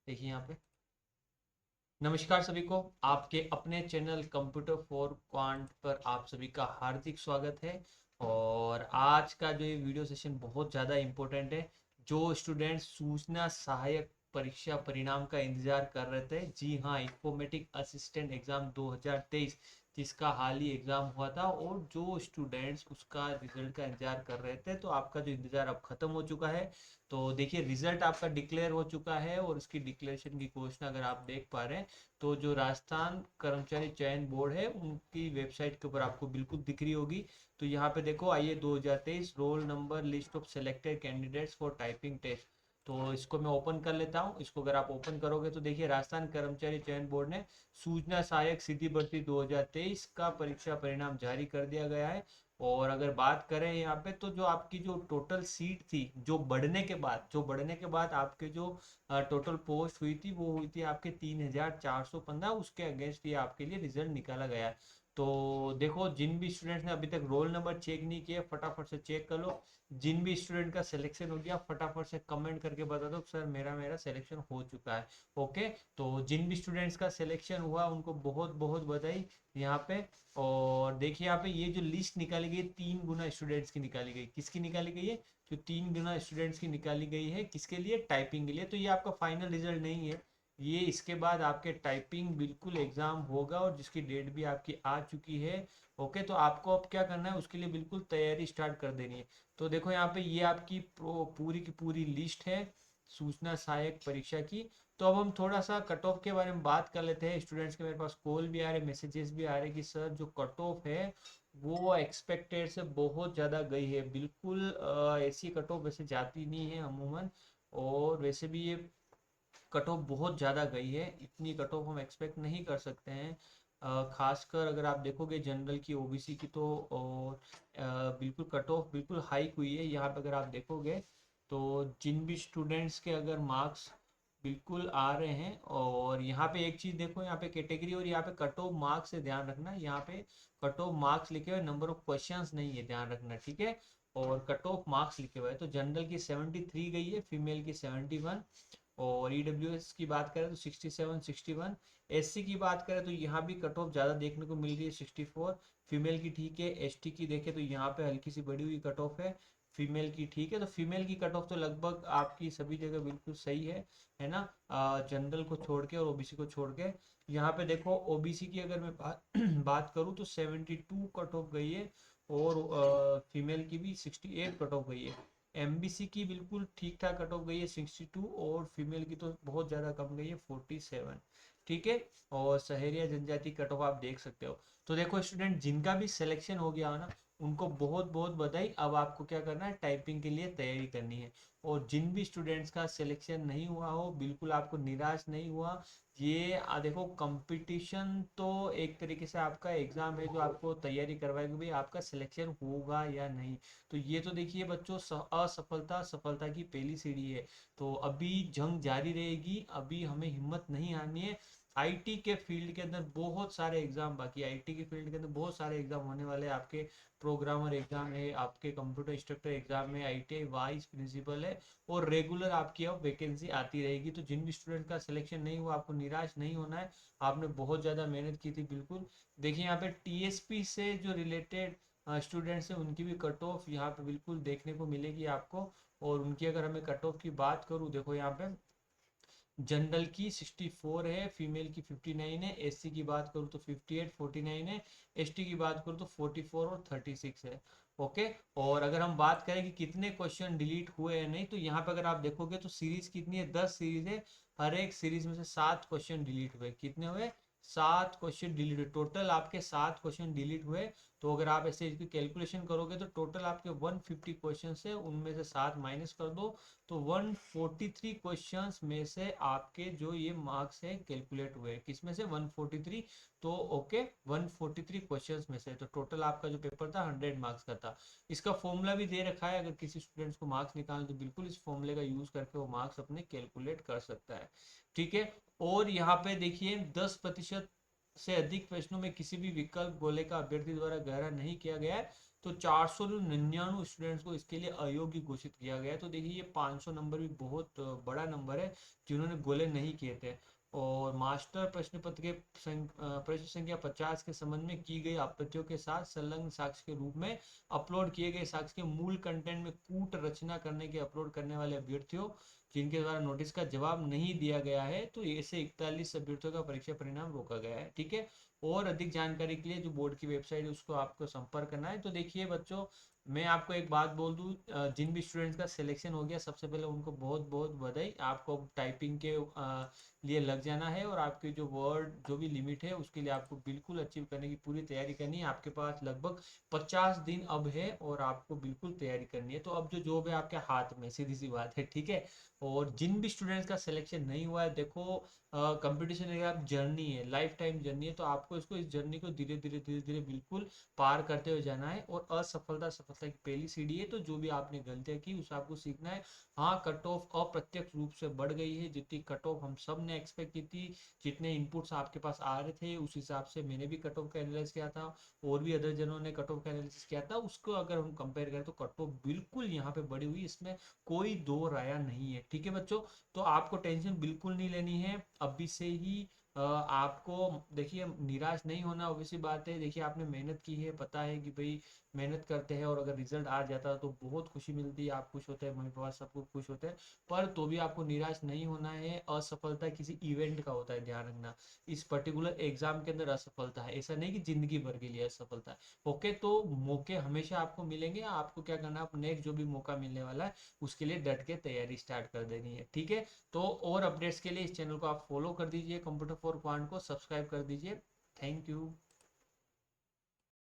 देखिए यहाँ पे। नमस्कार सभी को, आपके अपने चैनल कंप्यूटर फॉर क्वांट पर आप सभी का हार्दिक स्वागत है। और आज का जो ये वीडियो सेशन बहुत ज़्यादा इम्पोर्टेंट है। जो स्टूडेंट सूचना सहायक परीक्षा परिणाम का इंतजार कर रहे थे, जी हाँ, इंफॉर्मेटिक असिस्टेंट एग्जाम 2023 जिसका हाल ही एग्जाम हुआ था, और जो स्टूडेंट्स उसका रिजल्ट का इंतजार कर रहे थे, तो आपका जो इंतजार अब खत्म हो चुका है। तो देखिए, रिजल्ट आपका डिक्लेयर हो चुका है, और उसकी डिक्लेरेशन की घोषणा अगर आप देख पा रहे हैं तो जो राजस्थान कर्मचारी चयन बोर्ड है उनकी वेबसाइट के ऊपर आपको बिल्कुल दिख रही होगी। तो यहाँ पे देखो, आइए 2023 roll number list of selected candidates for typing test. तो इसको मैं ओपन कर लेता हूँ। इसको अगर आप ओपन करोगे तो देखिए, राजस्थान कर्मचारी चयन बोर्ड ने सूचना सहायक सीधी भर्ती 2023 का परीक्षा परिणाम जारी कर दिया गया है। और अगर बात करें यहाँ पे, तो जो आपकी जो टोटल सीट थी, जो बढ़ने के बाद आपके जो टोटल पोस्ट हुई थी, वो हुई थी आपके 3415। उसके अगेंस्ट ये आपके लिए रिजल्ट निकाला गया है। तो देखो, जिन भी स्टूडेंट्स ने अभी तक रोल नंबर चेक नहीं किया, फटाफट से चेक कर लो। जिन भी स्टूडेंट का सिलेक्शन हो गया, फटाफट से कमेंट करके बता दो सर मेरा मेरा सिलेक्शन हो चुका है। ओके। तो जिन भी स्टूडेंट्स का सिलेक्शन हुआ उनको बहुत बहुत बधाई यहाँ पे। और देखिए यहाँ पे, ये जो लिस्ट निकाली गई है, 3 गुना स्टूडेंट्स की निकाली गई। किसकी निकाली गई है? जो 3 गुना स्टूडेंट्स की निकाली गई है, किसके लिए? टाइपिंग के लिए। तो ये आपका फाइनल रिजल्ट नहीं है, ये इसके बाद आपके टाइपिंग बिल्कुल एग्जाम होगा, और जिसकी डेट भी आपकी आ चुकी है। ओके। तो आपको अब क्या करना है, उसके लिए बिल्कुल तैयारी स्टार्ट कर देनी है। तो देखो यहाँ पे, ये आपकी पूरी की पूरी लिस्ट है सूचना सहायक परीक्षा की। तो अब हम थोड़ा सा कट ऑफ के बारे में बात कर लेते हैं। स्टूडेंट्स के मेरे पास कॉल भी आ रहे, मैसेजेस भी आ रहे कि सर जो कट ऑफ है वो एक्सपेक्टेड से बहुत ज़्यादा गई है। बिल्कुल ऐसी कट ऑफ वैसे जाती नहीं है अमूमन। और वैसे भी ये कट ऑफ बहुत ज़्यादा गई है, इतनी कट ऑफ हम एक्सपेक्ट नहीं कर सकते हैं। खासकर अगर आप देखोगे जनरल की, ओबीसी की, तो और बिल्कुल कट ऑफ बिल्कुल हाई हुई है। यहाँ पे अगर आप देखोगे तो जिन भी स्टूडेंट्स के अगर मार्क्स बिल्कुल आ रहे हैं, और यहाँ पे एक चीज़ देखो, यहाँ पे कैटेगरी और यहाँ पे कट ऑफ मार्क्स से ध्यान रखना। यहाँ पे कट ऑफ मार्क्स लिखे हुए, नंबर ऑफ क्वेश्चंस नहीं है, ध्यान रखना, ठीक है। और कट ऑफ मार्क्स लिखे हुए हैं। तो जनरल की 73 गई है, फीमेल की 71। और ईडब्ल्यूएस की बात करें तो 67 61। एससी की बात करें तो यहाँ भी कट ऑफ ज़्यादा देखने को मिल रही है, 64। फीमेल की ठीक है। एसटी की देखें तो यहाँ पे हल्की सी बढ़ी हुई कट ऑफ है। फीमेल की ठीक है। तो फीमेल की कट ऑफ तो लगभग आपकी सभी जगह बिल्कुल सही है ना। जनरल को छोड़ के और ओबीसी को छोड़ के। यहाँ पे देखो, ओबीसी की अगर मैं बात करूँ तो 72 कट ऑफ गई है। और फीमेल की भी 68 कट ऑफ गई है। एमबीसी की बिल्कुल ठीक ठाक कट ऑफ गई है, 62। और फीमेल की तो बहुत ज़्यादा कम गई है, 47। ठीक है। और शहरिया जनजाति कट ऑफ आप देख सकते हो। तो देखो स्टूडेंट, जिनका भी सिलेक्शन हो गया हो ना, उनको बहुत बहुत बधाई। अब आपको क्या करना है, टाइपिंग के लिए तैयारी करनी है। और जिन भी स्टूडेंट्स का सिलेक्शन नहीं हुआ हो, बिल्कुल आपको निराश नहीं हुआ। ये देखो, कंपटीशन तो एक तरीके से आपका एग्जाम है जो आपको तैयारी करवाएगी भाई आपका सिलेक्शन होगा या नहीं। तो ये तो देखिए बच्चों, असफलता सफलता की पहली सीढ़ी है। तो अभी जंग जारी रहेगी, अभी हमें हिम्मत नहीं हारनी है। आईटी के फील्ड के अंदर बहुत सारे एग्जाम बाकी है, आईटी के फील्ड के अंदर बहुत सारे एग्जाम होने वाले हैं आपके। प्रोग्रामर एग्जाम है, आपके कंप्यूटर इंस्ट्रक्टर एग्जाम है, आईटीआई वाइस प्रिंसिपल है। और रेगुलर आपकी अब वैकेंसी आती रहेगी। तो जिन भी स्टूडेंट का सिलेक्शन नहीं हुआ, आपको निराश नहीं होना है। आपने बहुत ज़्यादा मेहनत की थी बिल्कुल। देखिए यहाँ पे टीएसपी से जो रिलेटेड स्टूडेंट्स हैं, उनकी भी कट ऑफ यहाँ पे बिल्कुल देखने को मिलेगी आपको। और उनकी अगर हमें कट ऑफ की बात करूँ, देखो यहाँ पे जनरल की 64 है, फीमेल की 59 है। एससी की बात करूँ तो 58 49 है। एसटी की बात करूँ तो 44 और 36 है। ओके। और अगर हम बात करें कि कितने क्वेश्चन डिलीट हुए हैं नहीं, तो यहाँ पे अगर आप देखोगे तो सीरीज कितनी है, 10 सीरीज है। हर एक सीरीज में से 7 क्वेश्चन डिलीट हुए। कितने हुए? 7 क्वेश्चन डिलीट हुए। टोटल आपके 7 क्वेश्चन डिलीट हुए। तो अगर आप ऐसे इसकी कैलकुलेशन करोगे तो टोटल आपके 150 क्वेश्चन है, उनमें से 7 माइनस कर दो। तो 143 क्वेश्चंस में से आपके जो ये मार्क्स है कैलकुलेट हुए, किसमें से? 143। तो ओके, 143 क्वेश्चंस में से तो टोटल आपका जो पेपर था 100 मार्क्स का था। इसका फॉर्मूला भी दे रखा है, अगर किसी स्टूडेंट्स को मार्क्स निकालना तो बिल्कुल इस फॉर्मूले का यूज करके वो मार्क्स अपने कैलकुलेट कर सकता है। ठीक है। और यहाँ पे देखिए, 10% से अधिक प्रश्नों में किसी भी विकल्प गोले का अभ्यर्थी द्वारा गहरा नहीं किया गया है तो 499 स्टूडेंट्स को इसके लिए अयोग्य घोषित किया गया है। तो देखिए ये 500 नंबर भी बहुत बड़ा नंबर है जिन्होंने गोले नहीं किए थे। और मास्टर प्रश्न पत्र के प्रश्न संख्या 50 के संबंध में की गई आपत्तियों के साथ संलग्न साक्ष्य के रूप में अपलोड किए गए साक्ष्य के मूल कंटेंट में कूट रचना करने के अपलोड करने वाले अभ्यर्थियों जिनके द्वारा नोटिस का जवाब नहीं दिया गया है तो ऐसे 41 अभ्यर्थियों का परीक्षा परिणाम रोका गया है। ठीक है। और अधिक जानकारी के लिए जो बोर्ड की वेबसाइट है उसको आपको संपर्क करना है। तो देखिए बच्चों, मैं आपको एक बात बोल दूं, जिन भी स्टूडेंट्स का सिलेक्शन हो गया सबसे पहले उनको बहुत बहुत बधाई। आपको टाइपिंग के लिए लग जाना है और आपकी जो वर्ड जो भी लिमिट है उसके लिए आपको बिल्कुल अचीव करने की पूरी तैयारी करनी है। आपके पास लगभग 50 दिन अब है और आपको बिल्कुल तैयारी करनी है। तो अब जो जॉब है आपके हाथ में, सीधी सी बात है। ठीक है। और जिन भी स्टूडेंट्स का सिलेक्शन नहीं हुआ है, देखो कंपटीशन एग्जाम जर्नी है, लाइफ टाइम जर्नी है, तो आपको इसको इस जर्नी को धीरे धीरे धीरे धीरे बिल्कुल पार करते हुए जाना है। और असफलता सफलता की पहली सीढ़ी है, तो जो भी आपने गलतियां की उसे आपको सीखना है। हाँ, कट ऑफ अप्रत्यक्ष रूप से बढ़ गई है, जितनी कट ऑफ हम सब ने एक्सपेक्ट की थी, जितने इनपुट्स आपके पास आ रहे थे उस हिसाब से मैंने भी कट ऑफ का एनालिसिस किया था और भी अदर जनों ने कट ऑफ का एनालिसिस किया था, उसको अगर हम कंपेयर करें तो कट ऑफ बिल्कुल यहाँ पे बढ़ी हुई, इसमें कोई दो राया नहीं है। ठीक है बच्चों, तो आपको टेंशन बिल्कुल नहीं लेनी है अभी से ही। आपको देखिए निराश नहीं होना, ऑब्वियसली बात है। देखिए आपने मेहनत की है, पता है कि भाई मेहनत करते हैं और अगर रिजल्ट आ जाता है तो बहुत खुशी मिलती है, आप खुश होते हैं, मम्मी पापा सब कुछ खुश होते हैं। पर तो भी आपको निराश नहीं होना है। असफलता किसी इवेंट का होता है, ध्यान रखना। इस पर्टिकुलर एग्जाम के अंदर असफलता है, ऐसा नहीं कि जिंदगी भर के लिए असफलता है। ओके, तो मौके हमेशा आपको मिलेंगे। आपको क्या करना है, आप नेक्स्ट जो भी मौका मिलने वाला है उसके लिए डट के तैयारी स्टार्ट कर देनी है। ठीक है। तो और अपडेट्स के लिए इस चैनल को आप फॉलो कर दीजिए, कंप्यूटर फॉर क्वांट को सब्सक्राइब कर दीजिए। Thank you.